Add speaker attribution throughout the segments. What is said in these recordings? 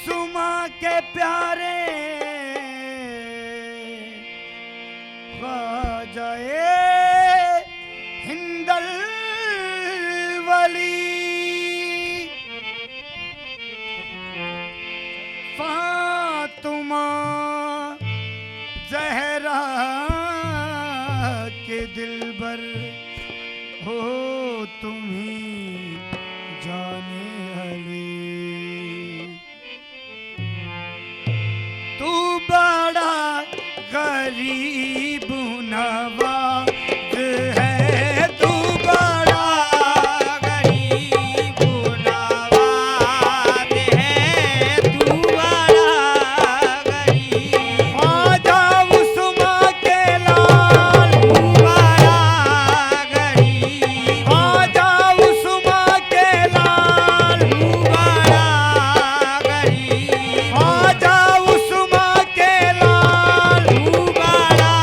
Speaker 1: उस्मा के प्यारे ख्वाजाए हिंदल वली फातिमा ज़हरा के दिलबर हो तुम्ही जाने अली। तू बड़ा गरीब नवाज है, तू बड़ा
Speaker 2: गरीब नवाज है, तू बड़ा गरीब।
Speaker 1: ख्वाजा उस्मा के लाल,
Speaker 2: तू बड़ा गरीब।
Speaker 1: ख्वाजा उस्मा के लाल,
Speaker 2: तू बड़ा गरीब।
Speaker 1: ख्वाजा उस्मा के लाल,
Speaker 2: तू बड़ा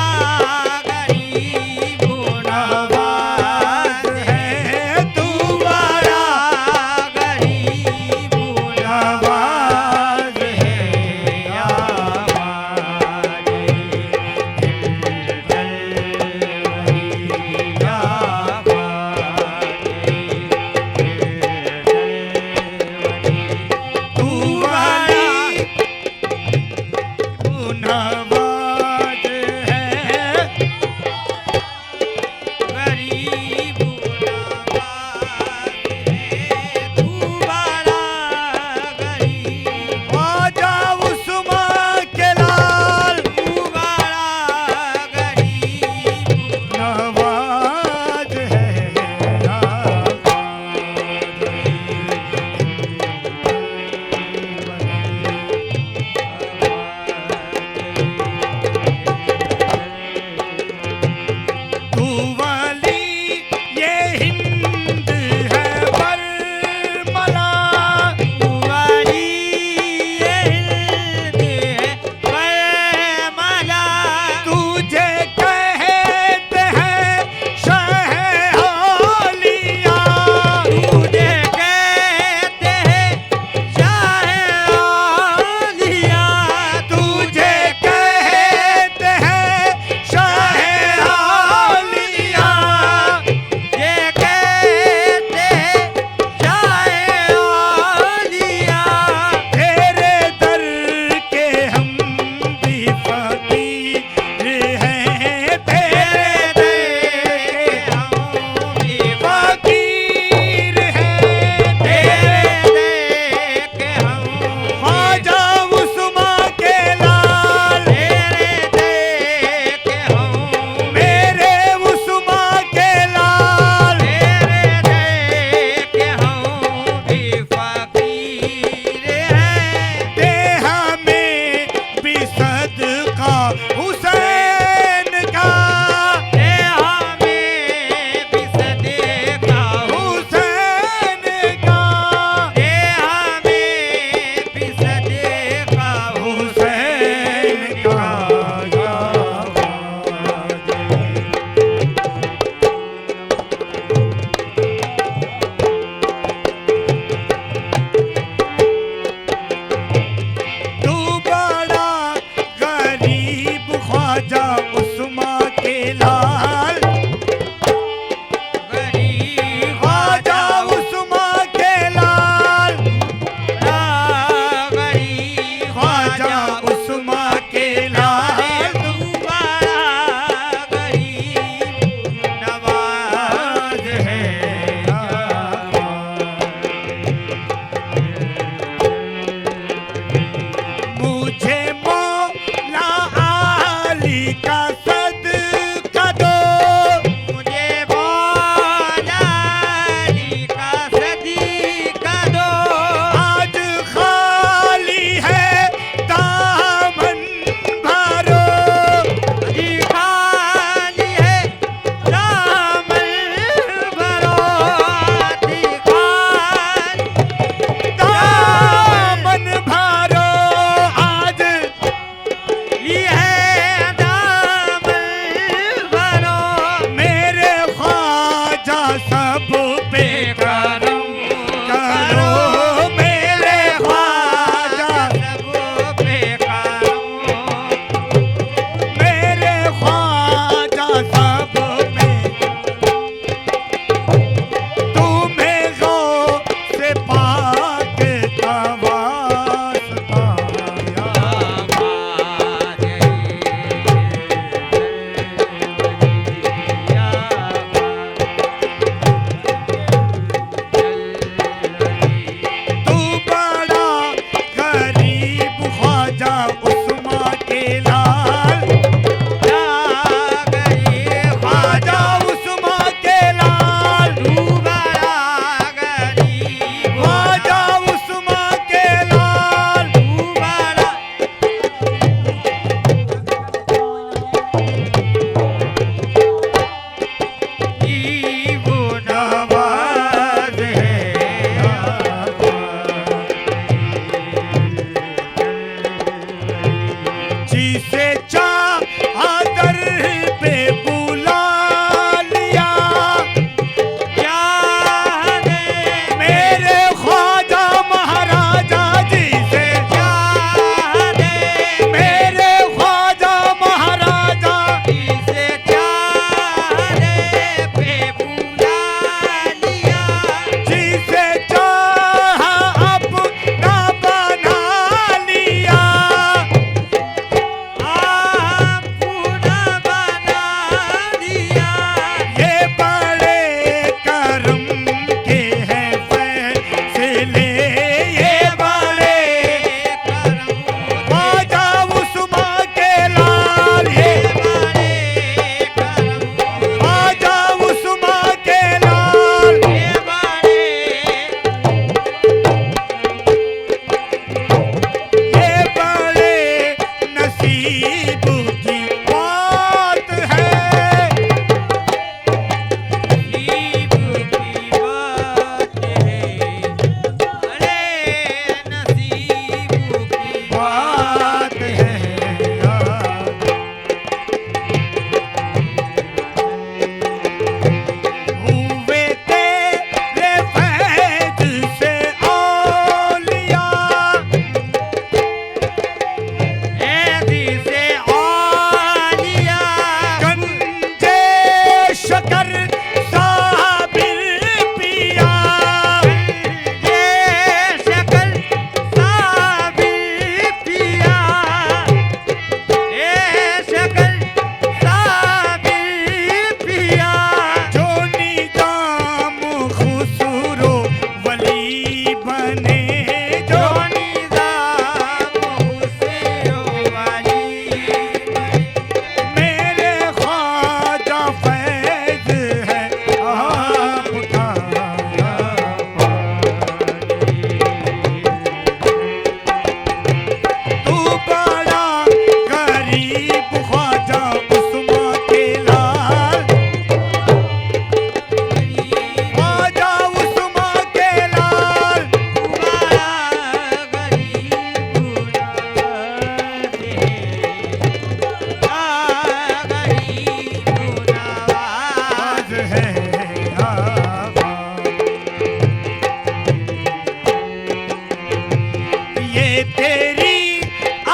Speaker 1: तेरी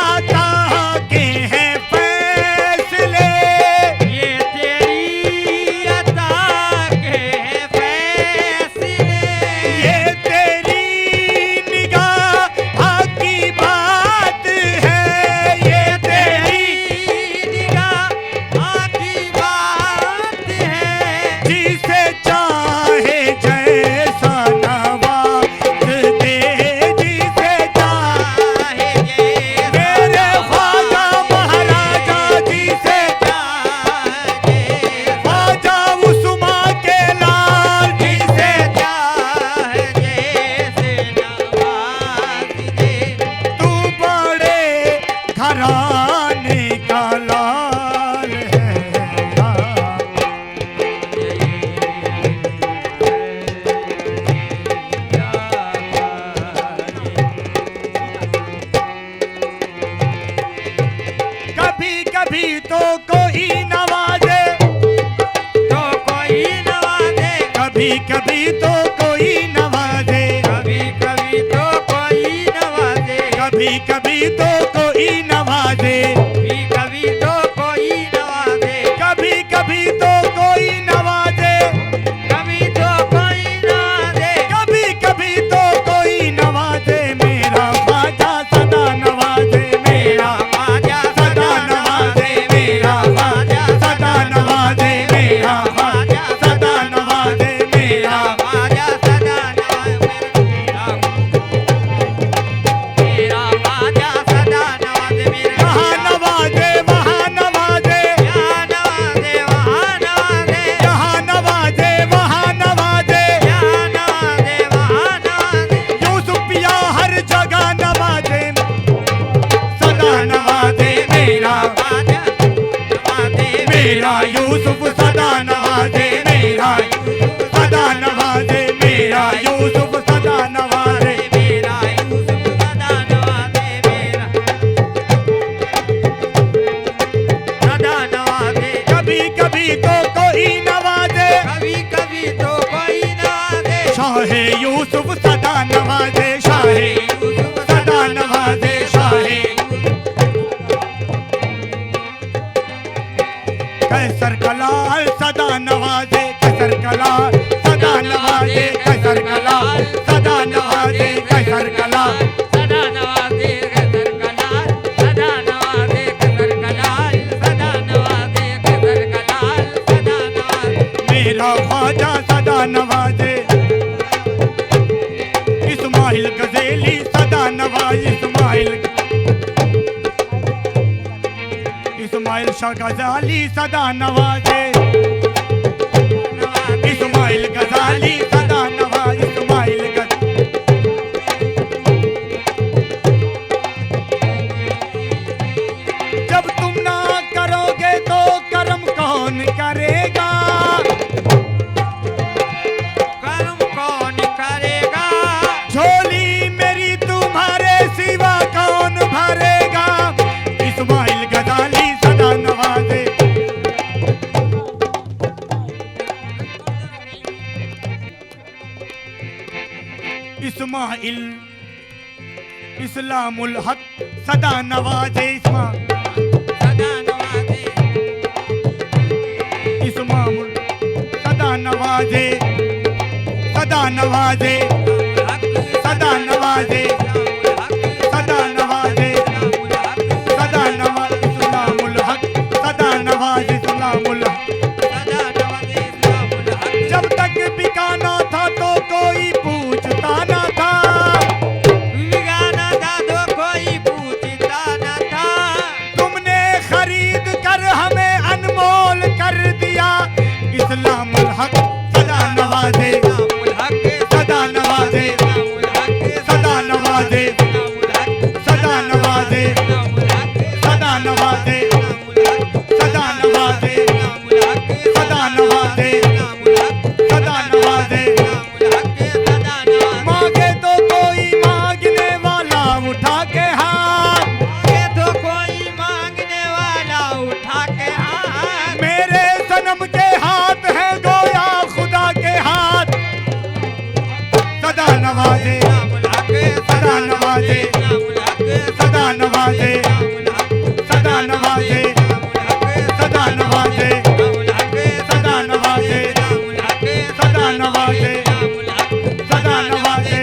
Speaker 1: आता के हैं फैसले,
Speaker 2: ये तेरी अता के फैसले,
Speaker 1: ये तेरी निगाह की बात है, ये तेरी
Speaker 2: निगाह की बात है,
Speaker 1: जिसे चाहे जैसा नवाज दे, जिसे चाहे मेरे ख्वाजा महाराजा जी से, ख्वाजा उस्मा के लाल जी से, तू बड़े घराने का लाल है। कभी कभी तो कोई नवाजे,
Speaker 2: तो कोई नवाजे,
Speaker 1: कभी कभी तो कोई नवाजे,
Speaker 2: कभी कभी तो कोई नवाजे,
Speaker 1: कभी कभी तो कोई नवाजे,
Speaker 2: कभी कभी तो कोई नवाजे,
Speaker 1: कभी कभी तो कोई नवाजे,
Speaker 2: कभी तो कोई नवाजे,
Speaker 1: कभी कभी तो कोई नवाजे, मेरा ख्वाजा सदा नवाजे, मेरा
Speaker 2: ख्वाजा
Speaker 1: सदा नवाजे, मेरा ख्वाजा सदा नवाजे, मेरा ख्वाजा सदा नवाजे, मेरा
Speaker 2: ख्वाजा सदा मेरा ख्वाजा सदा नवाजे, मेरा
Speaker 1: यहाँ नवाजे वहाँ नवाजे,
Speaker 2: यहाँ नवाजे वहाँ नवाजे,
Speaker 1: यहाँ नवाजे वहाँ नवाजे,
Speaker 2: यहाँ नवाजे वहाँ नवाजे,
Speaker 1: यूसुफ पिया हर जगह नवाजे, सदा नवाजे मेरा
Speaker 2: ख्वाजा नवाजे,
Speaker 1: मेरा यूसुफ सदा नवाजे, मेरा सदा नवाजे, मेरा यूसुफ सदा नवाजे,
Speaker 2: मेरा यूसुफ सदा नवाजे, मेरा सदा नवाजे,
Speaker 1: कभी कभी तो कोई नवाजे,
Speaker 2: कभी कभी तो कोई नवाजे,
Speaker 1: शाहे यूसुफ सदा नवाजे, शाहे
Speaker 2: यूसुफ
Speaker 1: सदा नवाजे, शाहे कैसर कलाल सदा नवाजे, कैसर कलाल सदा नवाजे, कैसर कलाल सदा नवाजे, कैसर कलाल
Speaker 2: सदा नवाजे, कैसर कलाल सदा नवाजे, कैसर कलाल सदा नवाजे, कैसर कलाल सदा नवाजे,
Speaker 1: मेरा ख्वाजा सदा नवाजे, इस्माइल गजेली सदा नवाजे, इस्माइल शाह गजाली सदा नवाजे, इस्माइल गजाली सदा नवाजे, इस्माइल जब तुम ना करोगे तो करम कौन करेगा,
Speaker 2: कर्म कौन करेगा,
Speaker 1: झोली मेरी तुम्हारे सिवा कौन भरेगा, इस्माइल गजाली सदा नवाजे, इस्माइल इस्लामुल हक सदा नवाजे,
Speaker 2: सदा नवाजे,
Speaker 1: इस्मामुल सदा नवाजे, सदा नवाजे,
Speaker 2: हक
Speaker 1: सदा नवाजे, सदा नवाजे, सदा नवाजे, इस्लामुल हक सदा नवाजे, इस्लामुल हक।
Speaker 2: सदा नवाजे, इस्लामुल हक,
Speaker 1: जब तक बिकाना था तो कोई पूछता न था,
Speaker 2: बिगाना था तो कोई पूछता न था,
Speaker 1: तुमने खरीद कर हमें अनमोल कर दिया, इस्लामुल हक सदा नवाजे,
Speaker 2: इस्लामुल हक,
Speaker 1: सदा नवाजे,
Speaker 2: इस्लामुल हक,
Speaker 1: सदा नवाजे,
Speaker 2: इस्लामुल हक,
Speaker 1: सदा नवाजे,
Speaker 2: इस्लामुल हक,
Speaker 1: सदा नवाजे,
Speaker 2: इस्लामुल हक,
Speaker 1: सदा नवाजे,
Speaker 2: इस्लामुल हक,
Speaker 1: सदा नवाजे,
Speaker 2: इस्लामुल हक,
Speaker 1: सदा नवाजे।
Speaker 2: इस्लामुल हक, सदा नवाजे,
Speaker 1: मांगे तो कोई मांगने वाला उठा के हाथ,
Speaker 2: मांगे तो कोई मांगने वाला उठा के हाथ,
Speaker 1: मेरे सनम के हाथ है गोया खुदा के हाथ, सदा नवाजे,
Speaker 2: इस्लामुल हक,
Speaker 1: सदा नवाजे,
Speaker 2: इस्लामुल हक,
Speaker 1: सदा नवाजे सदा नवाजे सदा नवाजे सदा नवाजे सदा नवाजे सदा नवाजे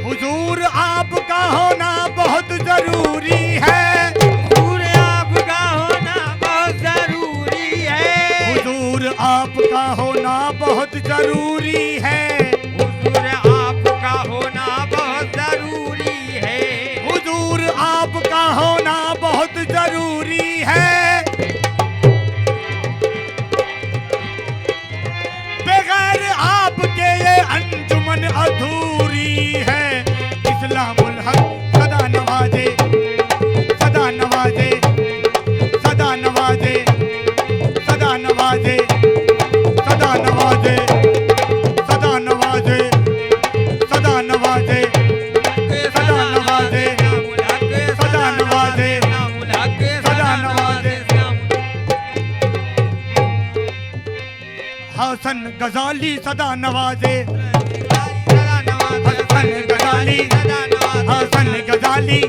Speaker 1: हुजूर आपका होना बहुत जरूरी है हुजूर आपका होना बहुत जरूरी है हुजूर आपका होना बहुत जरूरी है हुजूर आपका होना बहुत जरूरी है बगैर आपके ये अंजुमन अधूरी है इस्लामुल हक सदा नवाजे सदा नवाजे सदा नवाजे सदा नवाजे सदा नवाजे सदा नवाजे सदा नवाजे सदा नवाजे सदा नवाजे सदा नवाजे हसन गजाली सदा नवाजे हसन गजाली हसन गजाली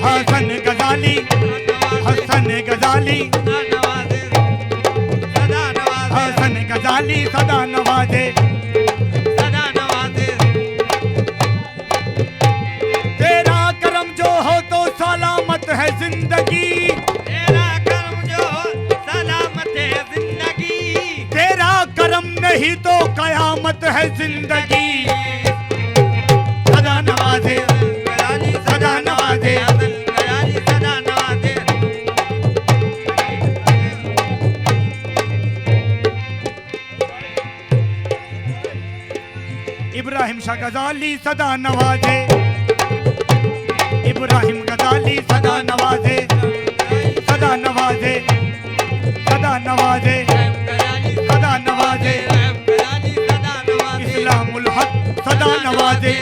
Speaker 1: हसन गजाली हसन गजाली हसन गजाली सदा नवाजे तेरा करम जो हो तो सलामत है जिंदगी तेरा करम नहीं तो कयामत है जिंदगी सदा नवाजे सदा नवाजे इब्राहिम शाह गजाली सदा नवाजे इब्राहिम गजाली सदा नवाजे सदा नवाजे सदा नवाजे सदा नवाजे इस्लामुल हक सदा नवाजे